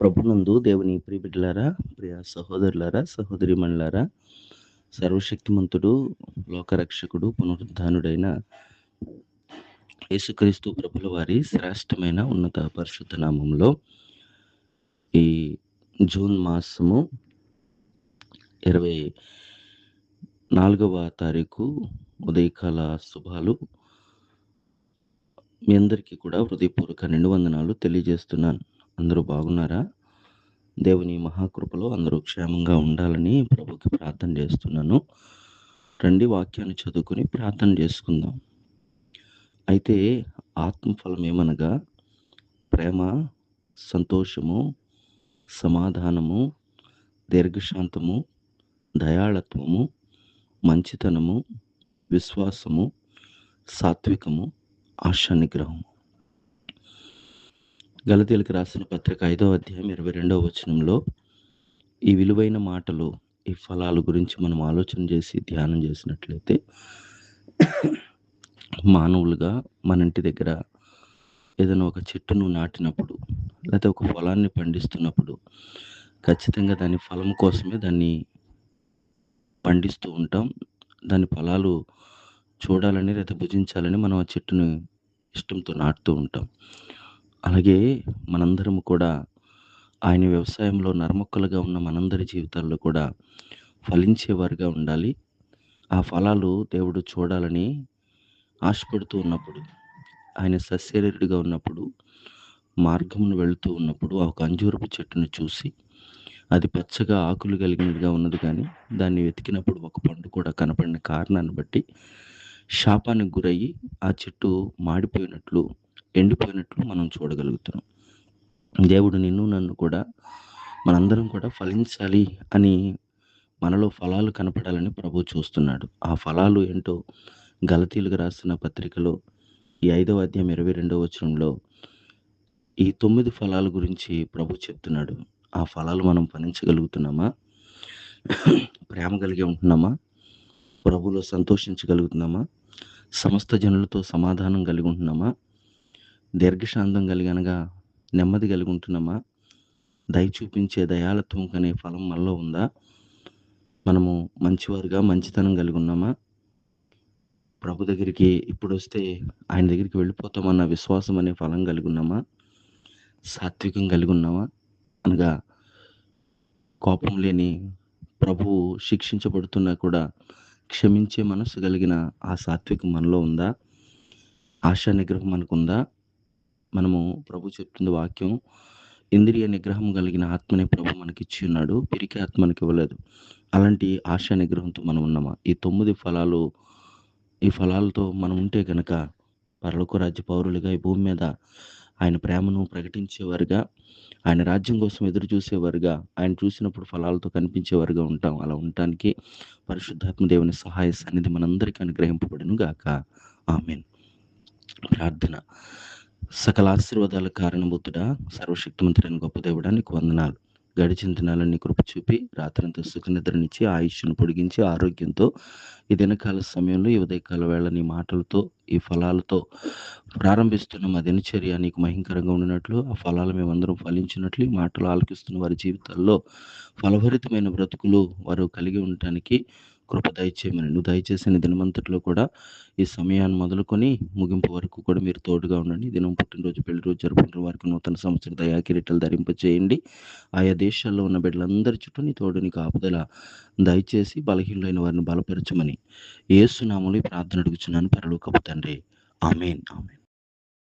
ప్రభునందు దేవుని ప్రియబిడ్డలారా, ప్రియ సహోదరులారా, సహోదరీమణులారా, సర్వశక్తిమంతుడు, లోకరక్షకుడు, పునరుద్ధానుడైన యేసుక్రీస్తు ప్రభుల వారి శ్రేష్టమైన ఉన్నత పరిశుద్ధ నామంలో ఈ జూన్ మాసము 24వ తారీఖు ఉదయకాల శుభాలు. మీ అందరికీ కూడా హృదయపూర్వక నిండు వందనాలు తెలియజేస్తున్నాను. అందరూ బాగున్నారా? దేవుని మహాకృపలో అందరూ క్షేమంగా ఉండాలని ప్రభుకి ప్రార్థన చేస్తున్నాను. రండి వాక్యాన్ని చదువుకుని ప్రార్థన చేసుకుందాం. అయితే ఆత్మఫలం ఏమనగా ప్రేమ, సంతోషము, సమాధానము, దీర్ఘశాంతము, దయాళత్వము, మంచితనము, విశ్వాసము, సాత్వికము, ఆశా నిగ్రహము. గలతీయులకు రాసిన పత్రిక 5వ అధ్యాయం 22వ వచనంలో ఈ విలువైన మాటలు, ఈ ఫలాల గురించి మనం ఆలోచన చేసి ధ్యానం చేసినట్లయితే, మానవులుగా మన ఇంటి దగ్గర ఏదైనా ఒక చెట్టును నాటినప్పుడు లేకపోతే ఒక ఫలాన్ని పండిస్తున్నప్పుడు ఖచ్చితంగా దాని ఫలం కోసమే దాన్ని పండిస్తూ ఉంటాం. దాని ఫలాలు చూడాలని లేదా భుజించాలని మనం ఆ చెట్టును ఇష్టంతో నాటుతూ ఉంటాం. అలాగే మనందరము కూడా ఆయన వ్యవసాయంలో నరమొక్కలుగా ఉన్న మనందరి జీవితాల్లో కూడా ఫలించేవారుగా ఉండాలి. ఆ ఫలాలు దేవుడు చూడాలని ఆశపడుతూ ఉన్నప్పుడు, ఆయన సస్యరీరుడిగా ఉన్నప్పుడు, మార్గమును వెళుతూ ఉన్నప్పుడు ఒక అంజూరపు చెట్టును చూసి అది పచ్చగా ఆకులు కలిగినట్టుగా ఉన్నది, కానీ దాన్ని వెతికినప్పుడు ఒక పండు కూడా కనపడిన కారణాన్ని బట్టి శాపానికి గురయ్యి ఆ చెట్టు మాడిపోయినట్లు, ఎండిపోయినట్లు మనం చూడగలుగుతున్నాం. దేవుడు నిన్ను నన్ను కూడా, మనందరం కూడా ఫలించాలి అని, మనలో ఫలాలు కనపడాలని ప్రభు చూస్తున్నాడు. ఆ ఫలాలు ఏంటో గలతీయులకు రాసిన పత్రికలో ఈ 5వ అధ్యాయం 22వ వచనంలో ఈ 9 ఫలాల గురించి ప్రభు చెప్తున్నాడు. ఆ ఫలాలు మనం ఫలించగలుగుతున్నామా? ప్రేమ కలిగి ఉంటున్నామా? ప్రభులో సంతోషించగలుగుతున్నామా? సమస్త జనులతో సమాధానం కలిగి ఉంటున్నామా? దీర్ఘశాంతం కలిగి అనగా నెమ్మది కలిగి ఉంటున్నామా? దయ చూపించే దయాళత్వం అనే ఫలం మనలో ఉందా? మనము మంచివారుగా మంచితనం కలిగి ఉన్నామా? ప్రభు దగ్గరికి ఇప్పుడు వస్తే ఆయన దగ్గరికి వెళ్ళిపోతామన్న విశ్వాసం అనే ఫలం కలిగి ఉన్నామా? సాత్వికం కలిగి ఉన్నామా? అనగా కోపం లేని ప్రభువు శిక్షించబడుతున్నా కూడా క్షమించే మనసు కలిగిన ఆ సాత్వికం మనలో ఉందా? ఆశా నిగ్రహం మనకుందా? మనము ప్రభు చెప్తున్న వాక్యం, ఇంద్రియ నిగ్రహం కలిగిన ఆత్మనే ప్రభు మనకి ఇచ్చి ఉన్నాడు, పిరికి ఆత్మ మనకి ఇవ్వలేదు. అలాంటి ఆశా నిగ్రహంతో మనం ఉన్నామా? ఈ 9 ఫలాలు, ఈ ఫలాలతో మనం ఉంటే కనుక పరలోక రాజ్య పౌరులుగా ఈ భూమి మీద ఆయన ప్రేమను ప్రకటించేవారుగా, ఆయన రాజ్యం కోసం ఎదురు చూసేవారుగా, ఆయన చూసినప్పుడు ఫలాలతో కనిపించేవారుగా ఉంటాం. అలా ఉండటానికి పరిశుద్ధాత్మ దేవుని సహాయ సన్నిధి మనందరికీ అనుగ్రహింపబడును గాక. ఆమేన్. ప్రార్థన. సకల ఆశీర్వాదాల కారణభూతుడా, సర్వశక్తిమంతుడైన గొప్ప దేవుడా, నీకు వందనాలు. గడిచిన దినాలని కృప చూపి రాత్రంతా సుఖ నిద్రనిచ్చి ఆయుష్ను పొడిగించి ఆరోగ్యంతో ఈ దినకాల సమయంలో ఈ ఉదయకాల వేళ నీ మాటలతో, ఈ ఫలాలతో ప్రారంభిస్తున్న మా దినచర్య నీకు మహింకరంగా ఉండినట్లు, ఆ ఫలాలు మేమందరం ఫలించినట్లు, ఈ మాటలు ఆలకిస్తున్న వారి జీవితాల్లో ఫలభరితమైన బ్రతుకులు వారు కలిగి ఉండటానికి కృప దయచేయమని, నువ్వు దయచేసిన దినమంతట్లో కూడా ఈ సమయాన్ని మొదలుకొని ముగింపు వరకు కూడా మీరు తోడుగా ఉండండి. దినం పుట్టినరోజు, పెళ్లి రోజు జరుపుకుంటున్న వారికి నూతన సంవత్సర దయా కిరీటాలు ధరింపచేయండి. ఆయా దేశాల్లో ఉన్న బిడ్డలందరి చుట్టూ నీ తోడు, నీ కాపుదల దయచేసి బలహీనులైన వారిని బలపరచమని యేసు నామములో ఈ ప్రార్థన అడుగుచున్నాను పరలోకపు తండ్రి. ఆమేన్. ఆమేన్.